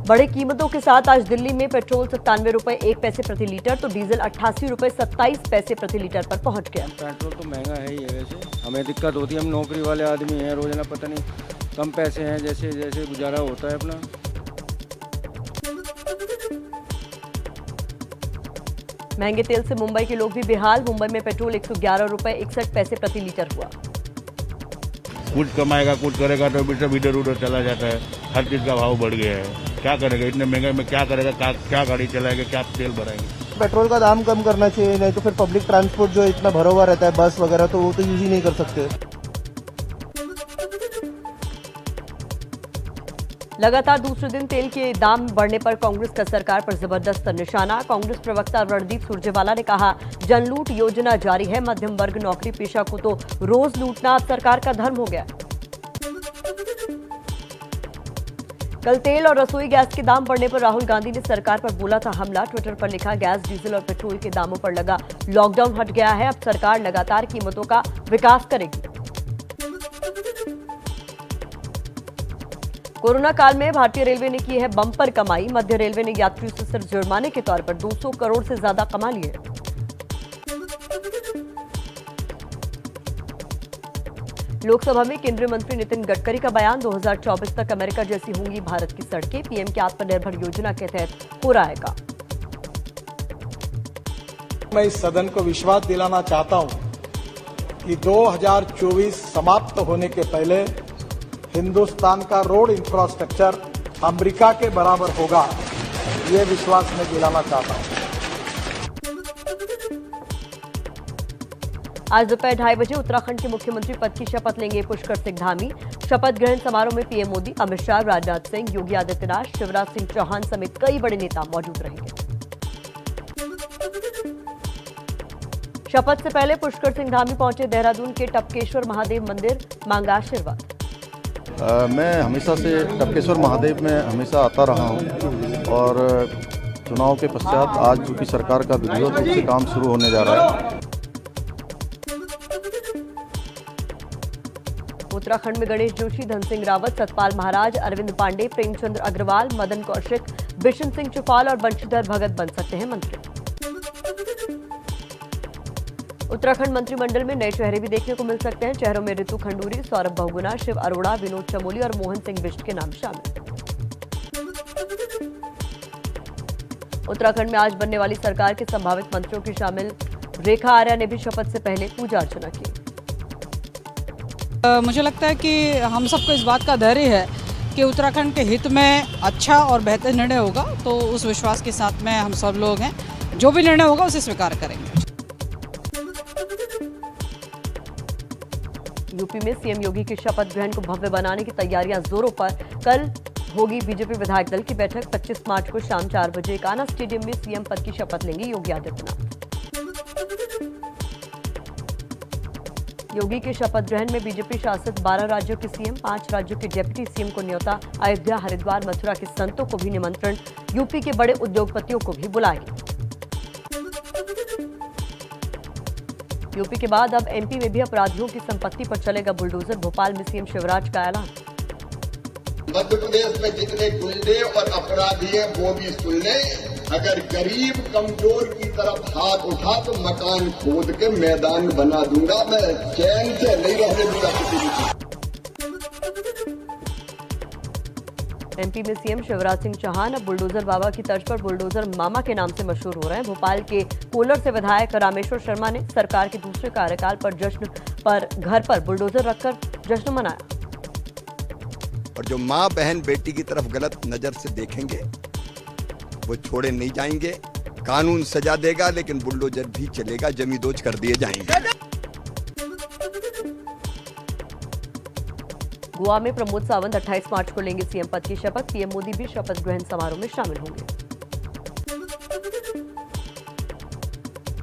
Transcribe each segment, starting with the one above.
बड़ी कीमतों के साथ आज दिल्ली में पेट्रोल 97 रुपए 1 पैसे प्रति लीटर तो डीजल 88 रुपए 27 पैसे प्रति लीटर पर पहुंच गया। पेट्रोल तो महंगा है ही है, वैसे हमें दिक्कत होती है, हम नौकरी वाले आदमी हैं, रोजाना पता नहीं कम पैसे हैं, जैसे जैसे गुजारा होता है अपना। महंगे तेल से मुंबई के लोग भी बेहाल। मुंबई में पेट्रोल 111 रुपए 61 पैसे प्रति लीटर हुआ। कुछ कमाएगा कुछ करेगा तो इधर उधर चला जाता है, हर चीज का भाव बढ़ गया है। क्या करेगा इतने महंगे में, क्या करेगा, क्या गाड़ी चलाएगा, क्या तेल भराएंगे। पेट्रोल का दाम कम करना चाहिए, नहीं तो फिर पब्लिक ट्रांसपोर्ट जो इतना भरा हुआ रहता है बस वगैरह, तो वो तो यूज ही नहीं कर सकते। लगातार दूसरे दिन तेल के दाम बढ़ने पर कांग्रेस का सरकार पर जबरदस्त निशाना। कांग्रेस प्रवक्ता रणदीप सुरजेवाला ने कहा, जनलूट योजना जारी है, मध्यम वर्ग नौकरी पेशा को तो रोज लूटना अब सरकार का धर्म हो गया। कल तेल और रसोई गैस के दाम बढ़ने पर राहुल गांधी ने सरकार पर बोला था हमला। ट्विटर पर लिखा, गैस डीजल और पेट्रोल के दामों पर लगा लॉकडाउन हट गया है, अब सरकार लगातार कीमतों का विकास करेगी। कोरोना काल में भारतीय रेलवे ने की है बम्पर कमाई। मध्य रेलवे ने यात्रियों से सिर्फ जुर्माने के तौर पर 200 करोड़ से ज्यादा कमा लिए। लोकसभा में केंद्रीय मंत्री नितिन गडकरी का बयान, 2024 तक अमेरिका जैसी होंगी भारत की सड़कें। पीएम की आत्मनिर्भर योजना के तहत हो रहा है काम। मैं इस सदन को विश्वास दिलाना चाहता हूं कि 2024 समाप्त होने के पहले हिंदुस्तान का रोड इंफ्रास्ट्रक्चर अमेरिका के बराबर होगा, ये विश्वास मैं दिलाना चाहता हूं। आज दोपहर 2:30 बजे उत्तराखंड के मुख्यमंत्री पद की शपथ लेंगे पुष्कर सिंह धामी। शपथ ग्रहण समारोह में पीएम मोदी, अमित शाह, राजनाथ सिंह, योगी आदित्यनाथ, शिवराज सिंह चौहान समेत कई बड़े नेता मौजूद रहेंगे। शपथ से पहले पुष्कर सिंह धामी पहुंचे देहरादून के टपकेश्वर महादेव मंदिर, मांगा आशीर्वाद। मैं हमेशा से टपकेश्वर महादेव में हमेशा आता रहा हूं और चुनाव के पश्चात आज चूंकि सरकार का विधिवत रूप से काम शुरू होने जा रहा है। उत्तराखंड में गणेश जोशी, धन सिंह रावत, सतपाल महाराज, अरविंद पांडे, प्रेमचंद्र अग्रवाल, मदन कौशिक, बिशन सिंह चुफाल और बंशीधर भगत बन सकते हैं मंत्री। उत्तराखंड मंत्रिमंडल में नए चेहरे भी देखने को मिल सकते हैं। चेहरों में रितु खंडूरी, सौरभ बहुगुणा, शिव अरोड़ा, विनोद चमोली और मोहन सिंह बिष्ट के नाम शामिल। उत्तराखंड में आज बनने वाली सरकार के संभावित मंत्रियों की शामिल रेखा आर्या ने भी शपथ से पहले पूजा अर्चना की। मुझे लगता है कि हम सबको इस बात का धैर्य है कि उत्तराखंड के हित में अच्छा और बेहतर निर्णय होगा, तो उस विश्वास के साथ में हम सब लोग हैं, जो भी निर्णय होगा उसे स्वीकार करेंगे। यूपी में सीएम योगी की शपथ ग्रहण को भव्य बनाने की तैयारियां जोरों पर। कल होगी बीजेपी विधायक दल की बैठक। 25 मार्च को शाम 4 बजे कान्हा स्टेडियम में सीएम पद की शपथ लेंगे योगी आदित्यनाथ। योगी के शपथ ग्रहण में बीजेपी शासित 12 राज्यों के सीएम, 5 राज्यों के डिप्टी सीएम को न्योता। अयोध्या, हरिद्वार, मथुरा के संतों को भी निमंत्रण। यूपी के बड़े उद्योगपतियों को भी बुलाएंगे। यूपी के बाद अब एमपी में भी अपराधियों की संपत्ति पर चलेगा बुलडोजर। भोपाल में सीएम शिवराज का ऐलान। मध्य प्रदेश में जितने गुंडे और अपराधी हैं वो भी सुन लें, अगर गरीब कमजोर की तरफ हाथ उठा तो मकान खोद के मैदान बना दूंगा, मैं चैन से नहीं रहने दूंगा किसी भी। एमपी में सीएम शिवराज सिंह चौहान अब बुलडोजर बाबा की तर्ज पर बुलडोजर मामा के नाम से मशहूर हो रहे हैं। भोपाल के कोलर से विधायक रामेश्वर शर्मा ने सरकार के दूसरे कार्यकाल पर जश्न पर घर पर बुलडोजर रखकर जश्न मनाया। और जो माँ बहन बेटी की तरफ गलत नजर से देखेंगे वो छोड़े नहीं जाएंगे। कानून सजा देगा लेकिन बुलडोजर भी चलेगा, जमींदोज कर दिए जाएंगे। गोवा में प्रमोद सावंत 28 मार्च को लेंगे सीएम पद की शपथ। पीएम मोदी भी शपथ ग्रहण समारोह में शामिल होंगे।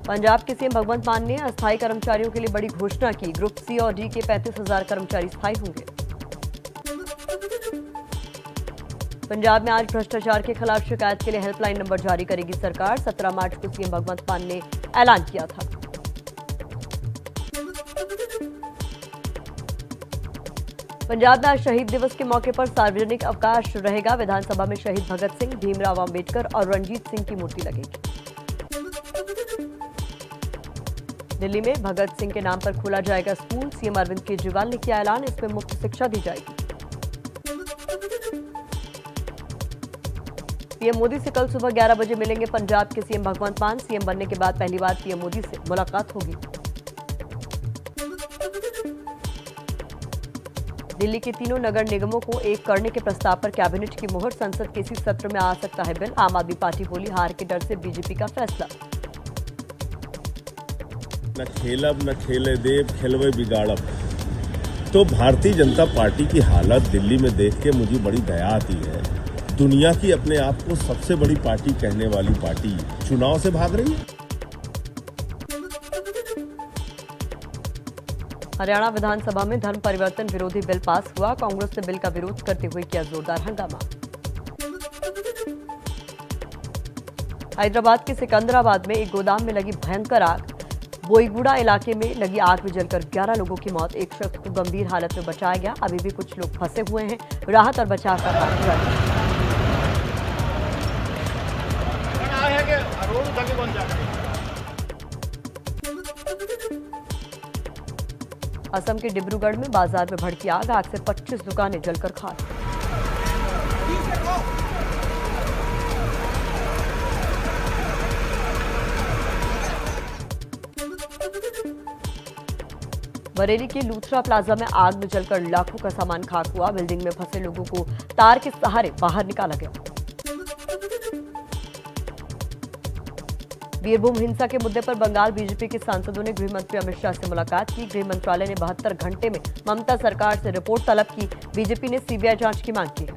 पंजाब के सीएम भगवंत मान ने अस्थायी कर्मचारियों के लिए बड़ी घोषणा की। ग्रुप सी और डी के 35,000 कर्मचारी स्थायी होंगे। पंजाब में आज भ्रष्टाचार के खिलाफ शिकायत के लिए हेल्पलाइन नंबर जारी करेगी सरकार। 17 मार्च को सीएम भगवंत मान ने ऐलान किया था। पंजाब में आज शहीद दिवस के मौके पर सार्वजनिक अवकाश रहेगा। विधानसभा में शहीद भगत सिंह, भीमराव अंबेडकर और रणजीत सिंह की मूर्ति लगेगी। दिल्ली में भगत सिंह के नाम पर खोला जाएगा स्कूल। सीएम अरविंद केजरीवाल ने किया ऐलान, इसमें मुफ्त शिक्षा दी जाएगी। पीएम मोदी से कल सुबह 11 बजे मिलेंगे पंजाब के सीएम भगवंत मान। सीएम बनने के बाद पहली बार पीएम मोदी से मुलाकात होगी। दिल्ली के तीनों नगर निगमों को एक करने के प्रस्ताव पर कैबिनेट की मुहर। संसद के इसी सत्र में आ सकता है बिल। आम आदमी पार्टी बोली, हार के डर से बीजेपी का फैसला। न खेलब न खेले देव, खेलवे बिगाड़ब। तो भारतीय जनता पार्टी की हालत दिल्ली में देख के मुझे बड़ी दया आती है। दुनिया की अपने आप को सबसे बड़ी पार्टी कहने वाली पार्टी चुनाव से भाग रही है। हरियाणा विधानसभा में धर्म परिवर्तन विरोधी बिल पास हुआ। कांग्रेस ने बिल का विरोध करते हुए किया जोरदार हंगामा। हैदराबाद के सिकंदराबाद में एक गोदाम में लगी भयंकर आग। बोईगुड़ा इलाके में लगी आग में जलकर 11 लोगों की मौत। एक शख्स को गंभीर हालत में बचाया गया। अभी भी कुछ लोग फंसे हुए हैं। राहत और बचाव का कार्य जारी है। असम के डिब्रूगढ़ में बाजार में भड़की आग। आग से 25 दुकानें जलकर खाक। बरेली के लूथरा प्लाजा में आग में जलकर लाखों का सामान खाक हुआ। बिल्डिंग में फंसे लोगों को तार के सहारे बाहर निकाला गया। बीरभूम हिंसा के मुद्दे पर बंगाल बीजेपी के सांसदों ने गृह मंत्री अमित शाह से मुलाकात की। गृह मंत्रालय ने 72 घंटे में ममता सरकार से रिपोर्ट तलब की। बीजेपी ने सीबीआई जांच की मांग की है।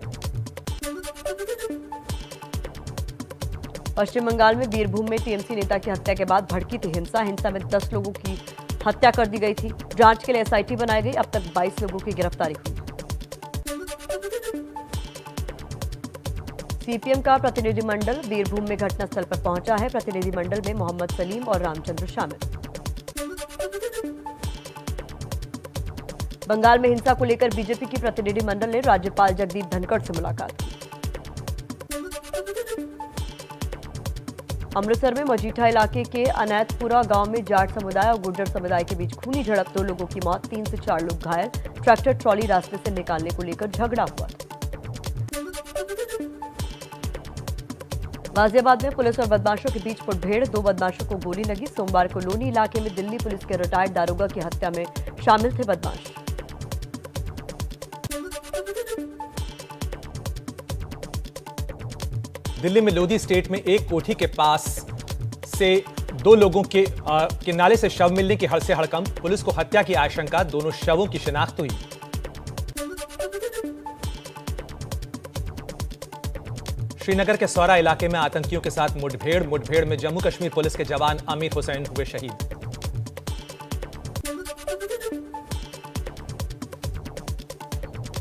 पश्चिम बंगाल में बीरभूम में टीएमसी नेता की हत्या के बाद भड़की थी हिंसा। हिंसा में 10 लोगों की हत्या कर दी गई थी। जांच के लिए एसआईटी बनाई गई। अब तक 22 लोगों की गिरफ्तारी हुई। सीपीएम का प्रतिनिधिमंडल बीरभूम में घटनास्थल पर पहुंचा है। प्रतिनिधिमंडल में मोहम्मद सलीम और रामचंद्र शामिल। बंगाल में हिंसा को लेकर बीजेपी की प्रतिनिधिमंडल ने राज्यपाल जगदीप धनखड़ से मुलाकात की। अमृतसर में मजीठा इलाके के अनैतपुरा गांव में जाट समुदाय और गुर्जर समुदाय के बीच खूनी झड़प। 2 लोगों की मौत, 3 से 4 लोग घायल। ट्रैक्टर ट्रॉली रास्ते से निकालने को लेकर झगड़ा हुआ था। गाजियाबाद में पुलिस और बदमाशों के बीच मुठभेड़। 2 बदमाशों को गोली लगी। सोमवार को लोनी इलाके में दिल्ली पुलिस के रिटायर्ड दारोगा की हत्या में शामिल थे बदमाश। दिल्ली में लोधी स्टेट में एक कोठी के पास से 2 लोगों के नाले से शव मिलने की से हड़कंप। पुलिस को हत्या की आशंका। दोनों शवों की शिनाख्त हुई। श्रीनगर के सौरा इलाके में आतंकियों के साथ मुठभेड़ में जम्मू कश्मीर पुलिस के जवान आमिर हुसैन हुए शहीद।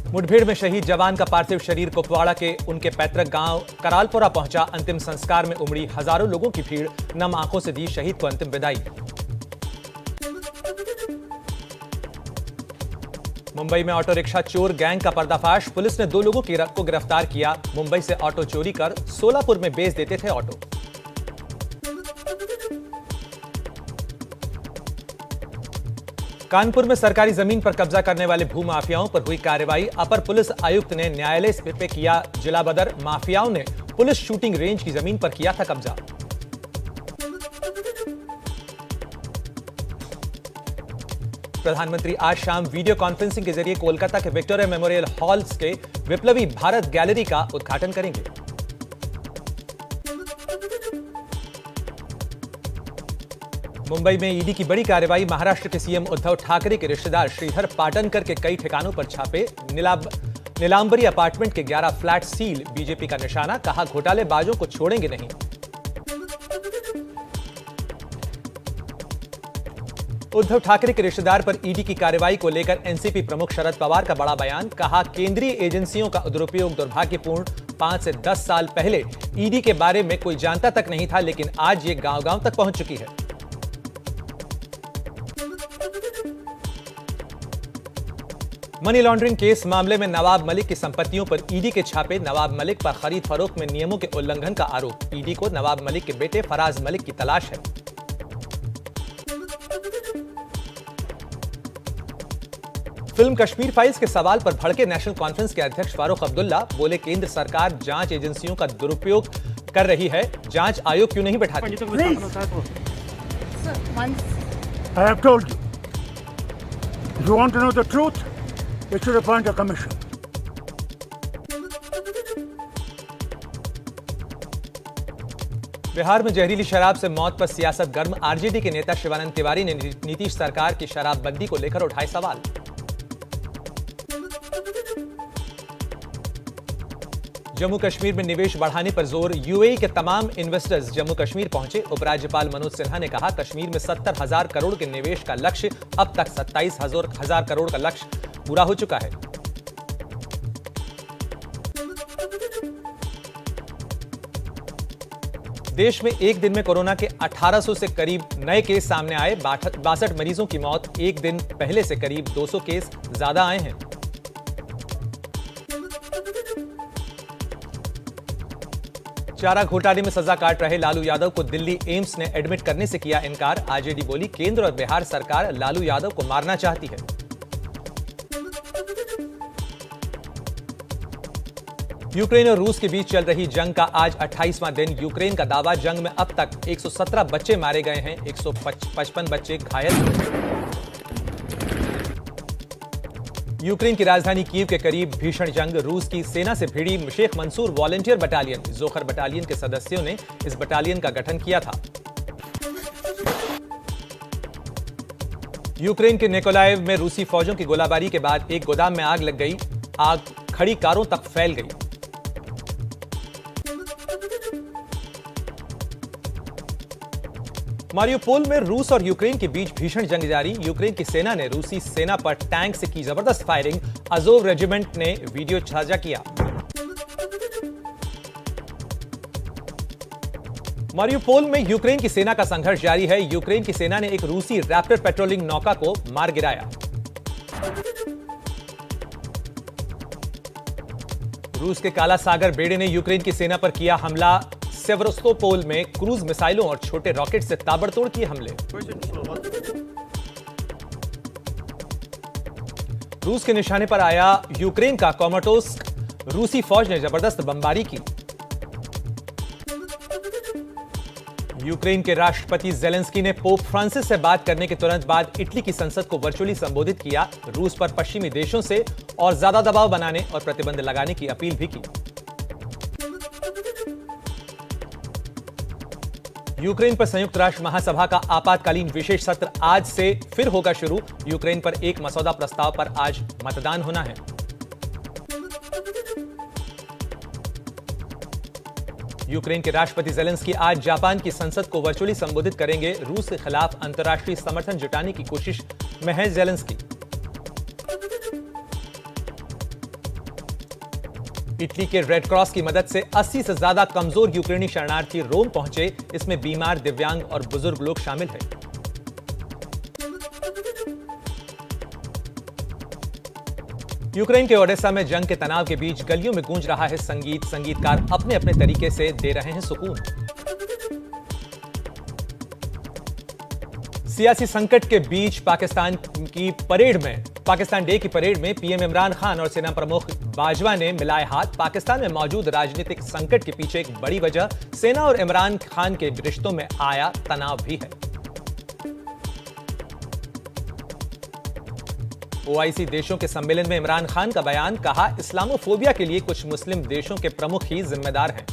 मुठभेड़ में शहीद जवान का पार्थिव शरीर कुपवाड़ा के उनके पैतृक गांव करालपुरा पहुंचा। अंतिम संस्कार में उमड़ी हजारों लोगों की भीड़। नम आंखों से दी शहीद को अंतिम विदाई। मुंबई में ऑटो रिक्शा चोर गैंग का पर्दाफाश। पुलिस ने 2 लोगों को गिरफ्तार किया। मुंबई से ऑटो चोरी कर सोलापुर में बेच देते थे ऑटो। कानपुर में सरकारी जमीन पर कब्जा करने वाले भूमाफियाओं पर हुई कार्रवाई। अपर पुलिस आयुक्त ने न्यायालय पे किया जिला बदर। माफियाओं ने पुलिस शूटिंग रेंज की जमीन पर किया था कब्जा। प्रधानमंत्री आज शाम वीडियो कॉन्फ्रेंसिंग के जरिए कोलकाता के विक्टोरिया मेमोरियल हॉल्स के विप्लवी भारत गैलरी का उद्घाटन करेंगे। मुंबई में ईडी की बड़ी कार्रवाई। महाराष्ट्र के सीएम उद्धव ठाकरे के रिश्तेदार श्रीधर पाटनकर के कई ठिकानों पर छापे। नीलांबरी अपार्टमेंट के 11 फ्लैट सील। बीजेपी का निशाना। कहा घोटालेबाजों को छोड़ेंगे नहीं। उद्धव ठाकरे के रिश्तेदार पर ईडी की कार्रवाई को लेकर एनसीपी प्रमुख शरद पवार का बड़ा बयान। कहा केंद्रीय एजेंसियों का दुरुपयोग दुर्भाग्यपूर्ण। 5 से 10 साल पहले ईडी के बारे में कोई जानता तक नहीं था, लेकिन आज ये गांव-गांव तक पहुंच चुकी है। मनी लॉन्ड्रिंग केस मामले में नवाब मलिक की संपत्तियों पर ईडी के छापे। नवाब मलिक पर खरीद फरोख्त में नियमों के उल्लंघन का आरोप। ईडी को नवाब मलिक के बेटे फराज मलिक की तलाश है। फिल्म कश्मीर फाइल्स के सवाल पर भड़के नेशनल कॉन्फ्रेंस के अध्यक्ष फारूक अब्दुल्ला बोले, केंद्र सरकार जांच एजेंसियों का दुरुपयोग कर रही है, जांच आयोग क्यों नहीं बैठाती? I have told you. If you want to know the truth, you should appoint a commission. Bihar में जहरीली शराब से मौत पर सियासत गर्म। आरजेडी के नेता शिवानंद तिवारी ने नीतीश सरकार की शराबबंदी को लेकर उठाए सवाल। जम्मू कश्मीर में निवेश बढ़ाने पर जोर। यूएई के तमाम इन्वेस्टर्स जम्मू कश्मीर पहुंचे। उपराज्यपाल मनोज सिन्हा ने कहा, कश्मीर में 70,000 करोड़ के निवेश का लक्ष्य, अब तक 27,000 करोड़ का लक्ष्य पूरा हो चुका है। देश में एक दिन में कोरोना के 1800 से करीब नए केस सामने आए। 62 मरीजों की मौत। एक दिन पहले से करीब 200 केस ज्यादा आए हैं। चारा घोटाले में सजा काट रहे लालू यादव को दिल्ली एम्स ने एडमिट करने से किया इनकार। आरजेडी बोली, केंद्र और बिहार सरकार लालू यादव को मारना चाहती है। यूक्रेन और रूस के बीच चल रही जंग का आज 28वां दिन। यूक्रेन का दावा, जंग में अब तक 117 बच्चे मारे गए हैं, 155 बच्चे घायल हुए। यूक्रेन की राजधानी कीव के करीब भीषण जंग। रूस की सेना से भिड़ी Sheikh Mansur volunteer battalion. Jokhar battalion के सदस्यों ने इस बटालियन का गठन किया था। यूक्रेन के निकोलाएव में रूसी फौजों की गोलाबारी के बाद एक गोदाम में आग लग गई। आग खड़ी कारों तक फैल गई। मारियोपोल में रूस और यूक्रेन के बीच भीषण जंग जारी। यूक्रेन की सेना ने रूसी सेना पर टैंक से की जबरदस्त फायरिंग। अजोव रेजिमेंट ने वीडियो साझा किया। मारियोपोल में यूक्रेन की सेना का संघर्ष जारी है। यूक्रेन की सेना ने एक रूसी रैप्टर पेट्रोलिंग नौका को मार गिराया। रूस के काला सागर बेड़े ने यूक्रेन की सेना पर किया हमला। सेवरोस्तोपोल में क्रूज मिसाइलों और छोटे रॉकेट से ताबड़तोड़ किए हमले। रूस के निशाने पर आया यूक्रेन का क्रामाटोर्स्क। रूसी फौज ने जबरदस्त बमबारी की। यूक्रेन के राष्ट्रपति जेलेंस्की ने पोप फ्रांसिस से बात करने के तुरंत बाद इटली की संसद को वर्चुअली संबोधित किया। रूस पर पश्चिमी देशों से और ज्यादा दबाव बनाने और प्रतिबंध लगाने की अपील भी की। यूक्रेन पर संयुक्त राष्ट्र महासभा का आपातकालीन विशेष सत्र आज से फिर होगा शुरू। यूक्रेन पर एक मसौदा प्रस्ताव पर आज मतदान होना है। यूक्रेन के राष्ट्रपति जेलेंस्की आज जापान की संसद को वर्चुअली संबोधित करेंगे। रूस के खिलाफ अंतर्राष्ट्रीय समर्थन जुटाने की कोशिश में है जेलेंस्की। इटली के रेड क्रॉस की मदद से 80 से ज्यादा कमजोर यूक्रेनी शरणार्थी रोम पहुंचे। इसमें बीमार, दिव्यांग और बुजुर्ग लोग शामिल हैं। यूक्रेन के ओडेसा में जंग के तनाव के बीच गलियों में गूंज रहा है संगीत। संगीतकार अपने अपने तरीके से दे रहे हैं सुकून। सियासी संकट के बीच पाकिस्तान डे की परेड में पीएम इमरान खान और सेना प्रमुख बाजवा ने मिलाए हाथ। पाकिस्तान में मौजूद राजनीतिक संकट के पीछे एक बड़ी वजह सेना और इमरान खान के रिश्तों में आया तनाव भी है। ओआईसी देशों के सम्मेलन में इमरान खान का बयान, कहा इस्लामोफोबिया के लिए कुछ मुस्लिम देशों के प्रमुख ही जिम्मेदार हैं।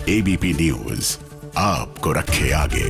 एबीपी न्यूज आपको रखे आगे।